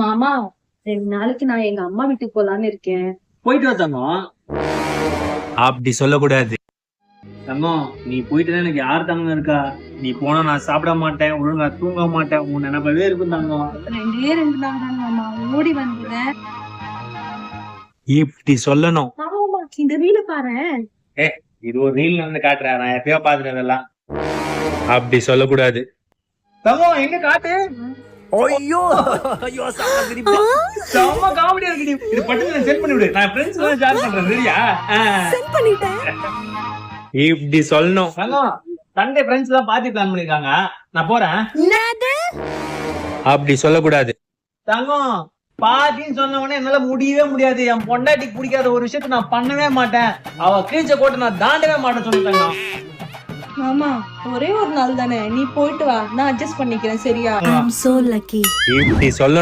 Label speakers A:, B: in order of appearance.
A: மாமா 2 நாளைக்கு நான் எங்க அம்மா வீட்டுக்கு போலான்னு இருக்கேன்.
B: போயிட்டு வா தங்கம்.
C: அப்படி சொல்லக்கூடாது.
B: தங்கம் நீ போயிட்டு எனக்கு யார் தங்கம் இருக்கா? நீ போனா நான் சாப்பிட மாட்டேன், ஒழுங்கா தூங்க மாட்டேன், உன் நினைப்பவே இருக்கும் தங்கம்.
A: 2 நாள் தான் மாமா, ஓடி வந்துடுறேன்.
C: இப்படி சொல்லணும்.
A: மாமா இந்த வீடு பாரு.
B: இது ஒரு ரீல் வந்து காட்டுறேன், நான் எப்பயோ பாத்துறேன் இதெல்லாம்.
C: அப்படி சொல்லக்கூடாது.
B: தங்கம் எங்க காட்டு.
C: ஐயோ ஐயோ
B: செம்ம காமெடியா இருக்கு. இது பட்டு சென்ட் பண்ணி விடு, நான் ஃப்ரெண்ட்ஸ் எல்லாம் ஷேர் பண்றேன். சரியா?
A: சென்ட் பண்ணிட்டேன்.
C: இப்படி சொல்லணும்.
B: தங்கம் சண்டே ஃப்ரெண்ட்ஸ் எல்லாம் பார்ட்டி பிளான் பண்ணிருக்காங்க, நான் போறேன்.
C: அப்படி சொல்லக்கூடாது.
B: தங்கம் பார்ட்டின்னு சொன்ன உடனே என்னால முடியவே முடியாது. என் பொண்டாட்டிக்கு பிடிக்காத ஒரு விஷயத்த நான் பண்ணவே மாட்டேன். அவ கீழ்ச்ச கோட்டை நான் தாண்டவே மாட்டேன்னு சொல்லி தங்கம்.
A: மாமா ஒரே ஒரு நாள் தானே, நீ போயிட்டு வா, நான் அட்ஜஸ்ட் பண்ணிக்கிறேன். சரியா?
C: இப்படி சொல்லணும்.